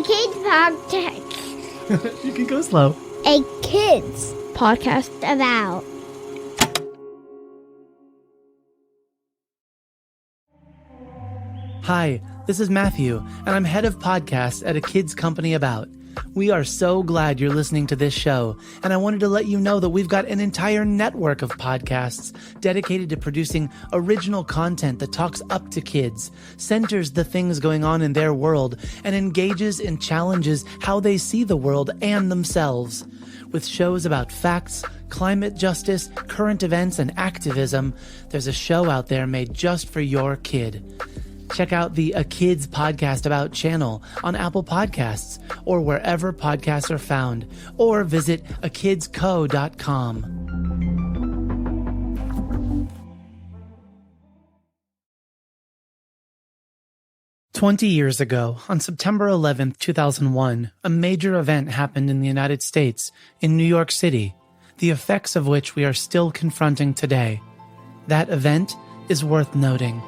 kids podcast. You can go slow. A kids podcast about. Hi, this is Matthew, and I'm head of podcasts at a kids company about. We are so glad you're listening to this show, and I wanted to let you know that we've got an entire network of podcasts dedicated to producing original content that talks up to kids, centers the things going on in their world, and engages and challenges how they see the world and themselves. With shows about facts, climate justice, current events, and activism, there's a show out there made just for your kid. Check out the A Kids Podcast About channel on Apple Podcasts or wherever podcasts are found, or visit akidsco.com. 20 years ago, on September 11th, 2001, a major event happened in the United States, in New York City, the effects of which we are still confronting today. That event is worth noting.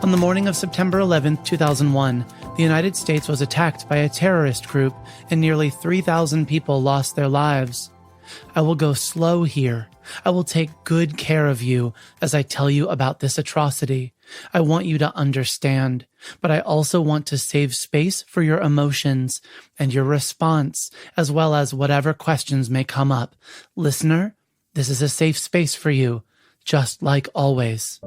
On the morning of September 11, 2001, the United States was attacked by a terrorist group and nearly 3,000 people lost their lives. I will go slow here. I will take good care of you as I tell you about this atrocity. I want you to understand, but I also want to save space for your emotions and your response, as well as whatever questions may come up. Listener, this is a safe space for you, just like always.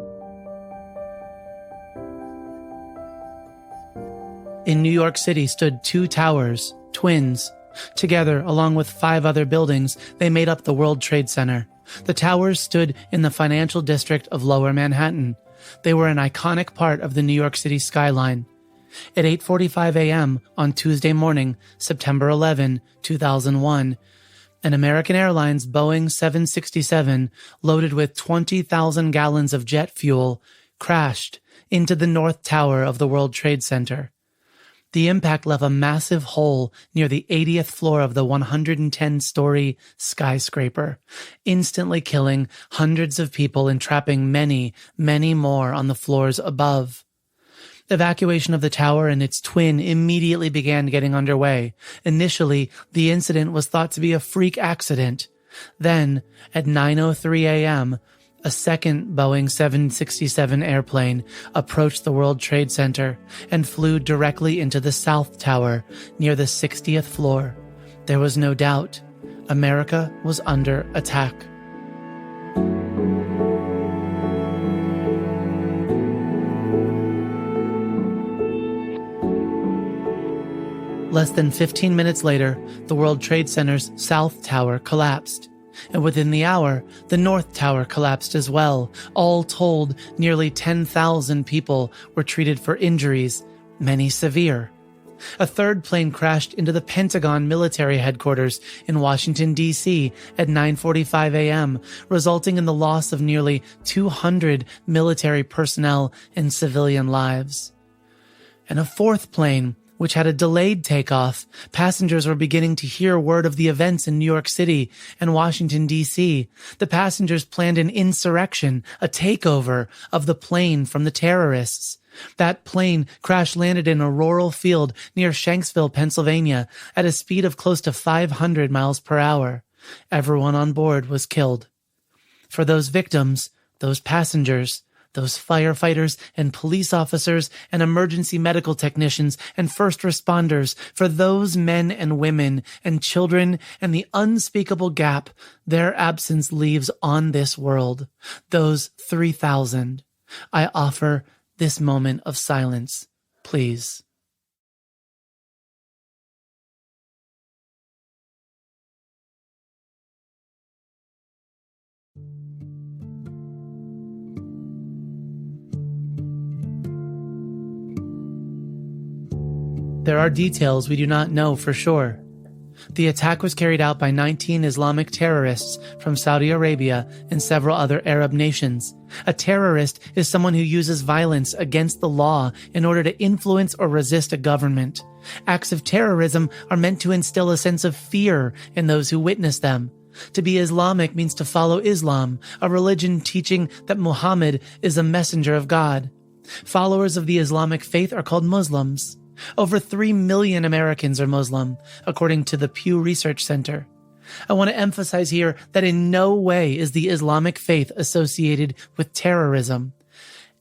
In New York City stood two towers, twins. Together, along with 5 other buildings, they made up the World Trade Center. The towers stood in the financial district of Lower Manhattan. They were an iconic part of the New York City skyline. At 8:45 a.m. on Tuesday morning, September 11, 2001, an American Airlines Boeing 767, loaded with 20,000 gallons of jet fuel, crashed into the North Tower of the World Trade Center. The impact left a massive hole near the 80th floor of the 110-story skyscraper, instantly killing hundreds of people and trapping many, many more on the floors above. Evacuation of the tower and its twin immediately began getting underway. Initially, the incident was thought to be a freak accident. Then, at 9:03 a.m., a second Boeing 767 airplane approached the World Trade Center and flew directly into the South Tower near the 60th floor. There was no doubt. America was under attack. Less than 15 minutes later, the World Trade Center's South Tower collapsed. And within the hour, the North Tower collapsed as well. All told, nearly 10,000 people were treated for injuries, many severe. A third plane crashed into the Pentagon military headquarters in Washington, D.C. at 9:45 a.m., resulting in the loss of nearly 200 military personnel and civilian lives. And a fourth plane, which had a delayed takeoff, passengers were beginning to hear word of the events in New York City and Washington, D.C. The passengers planned an insurrection, a takeover of the plane from the terrorists. That plane crash-landed in a rural field near Shanksville, Pennsylvania, at a speed of close to 500 miles per hour. Everyone on board was killed. For those victims, those passengers, those firefighters and police officers and emergency medical technicians and first responders, for those men and women and children and the unspeakable gap their absence leaves on this world, those 3,000, I offer this moment of silence, please. There are details we do not know for sure. The attack was carried out by 19 Islamic terrorists from Saudi Arabia and several other Arab nations. A terrorist is someone who uses violence against the law in order to influence or resist a government. Acts of terrorism are meant to instill a sense of fear in those who witness them. To be Islamic means to follow Islam, a religion teaching that Muhammad is a messenger of God. Followers of the Islamic faith are called Muslims. Over 3 million Americans are Muslim, according to the Pew Research Center. I want to emphasize here that in no way is the Islamic faith associated with terrorism.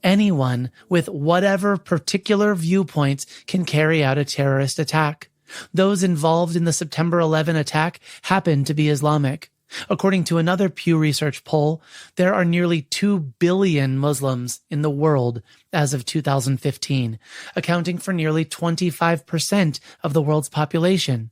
Anyone with whatever particular viewpoints can carry out a terrorist attack. Those involved in the September 11 attack happen to be Islamic. According to another Pew Research poll, there are nearly 2 billion Muslims in the world as of 2015, accounting for nearly 25% of the world's population.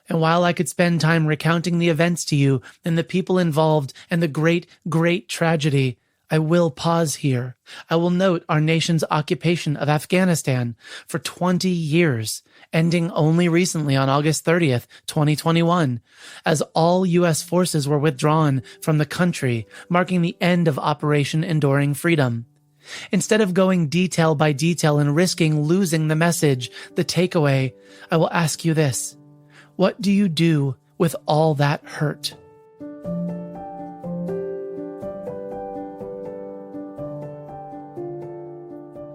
And while I could spend time recounting the events to you and the people involved and the great, great tragedy, I will pause here. I will note our nation's occupation of Afghanistan for 20 years, ending only recently on August 30th, 2021, as all U.S. forces were withdrawn from the country, marking the end of Operation Enduring Freedom. Instead of going detail by detail and risking losing the message, the takeaway, I will ask you this. What do you do with all that hurt?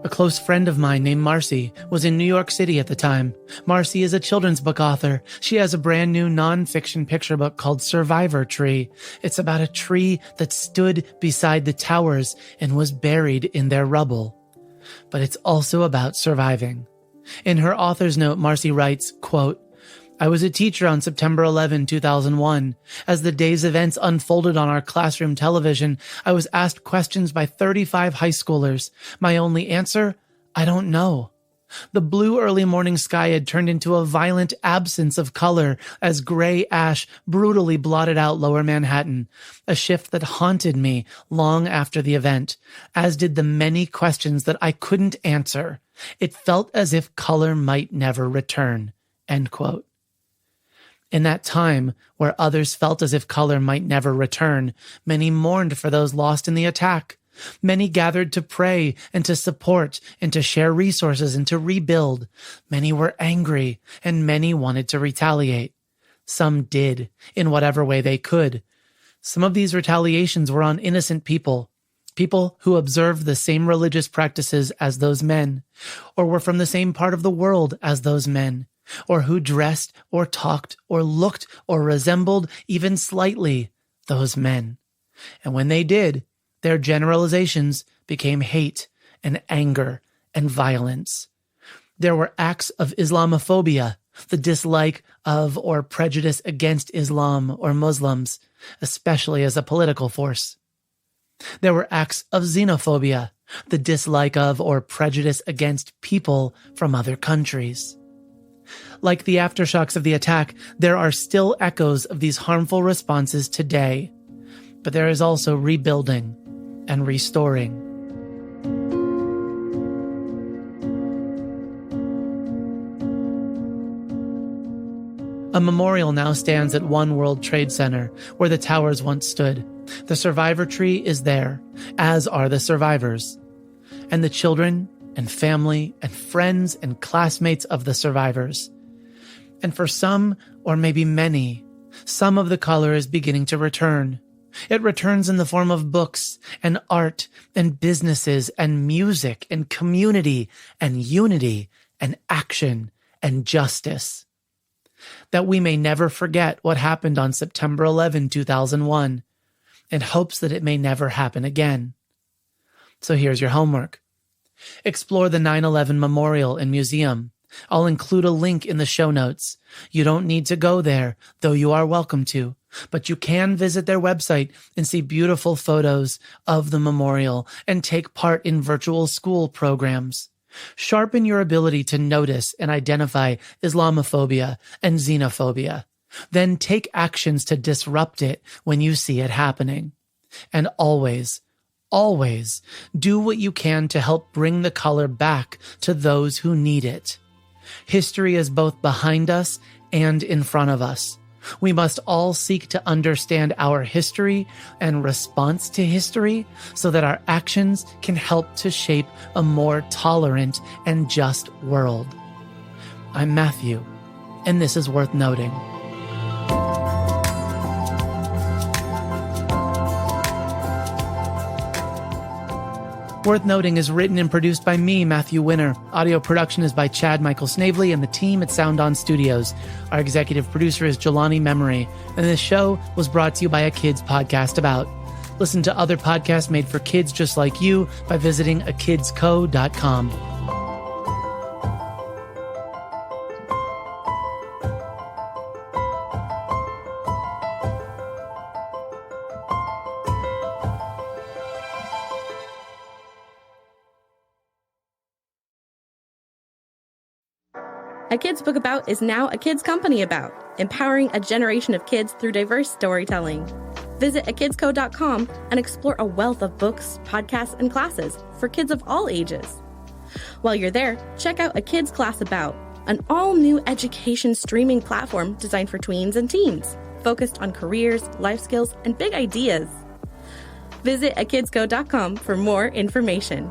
A close friend of mine named Marcy was in New York City at the time. Marcy is a children's book author. She has a brand new nonfiction picture book called Survivor Tree. It's about a tree that stood beside the towers and was buried in their rubble. But it's also about surviving. In her author's note, Marcy writes, quote, I was a teacher on September 11, 2001. As the day's events unfolded on our classroom television, I was asked questions by 35 high schoolers. My only answer? I don't know. The blue early morning sky had turned into a violent absence of color as gray ash brutally blotted out Lower Manhattan, a shift that haunted me long after the event, as did the many questions that I couldn't answer. It felt as if color might never return. End quote. In that time, where others felt as if color might never return, many mourned for those lost in the attack. Many gathered to pray and to support and to share resources and to rebuild. Many were angry, and many wanted to retaliate. Some did, in whatever way they could. Some of these retaliations were on innocent people, people who observed the same religious practices as those men, or were from the same part of the world as those men, or who dressed or talked or looked or resembled even slightly those men. And when they did, their generalizations became hate and anger and violence. There were acts of Islamophobia, the dislike of or prejudice against Islam or Muslims, especially as a political force. There were acts of xenophobia, the dislike of or prejudice against people from other countries. Like the aftershocks of the attack, there are still echoes of these harmful responses today, but there is also rebuilding and restoring. A memorial now stands at One World Trade Center, where the towers once stood. The survivor tree is there, as are the survivors. And the children and family and friends and classmates of the survivors. And for some, or maybe many, some of the color is beginning to return. It returns in the form of books and art and businesses and music and community and unity and action and justice. That we may never forget what happened on September 11, 2001, in hopes that it may never happen again. So here's your homework. Explore the 9/11 Memorial and Museum. I'll include a link in the show notes. You don't need to go there, though you are welcome to, but you can visit their website and see beautiful photos of the memorial and take part in virtual school programs. Sharpen your ability to notice and identify Islamophobia and xenophobia. Then take actions to disrupt it when you see it happening. And always do what you can to help bring the color back to those who need it. History is both behind us and in front of us. We must all seek to understand our history and response to history so that our actions can help to shape a more tolerant and just world. I'm Matthew, and this is Worth Noting. Worth Noting is written and produced by me, Matthew Winner. Audio production is by Chad Michael Snavely and the team at Sound On Studios. Our executive producer is Jelani Memory, and this show was brought to you by A Kids Podcast About. Listen to other podcasts made for kids just like you by visiting akidsco.com. A Kids Book About is now a kids company about, empowering a generation of kids through diverse storytelling. Visit akidsco.com and explore a wealth of books, podcasts, and classes for kids of all ages. While you're there, check out A Kids Class About, an all-new education streaming platform designed for tweens and teens, focused on careers, life skills, and big ideas. Visit akidsco.com for more information.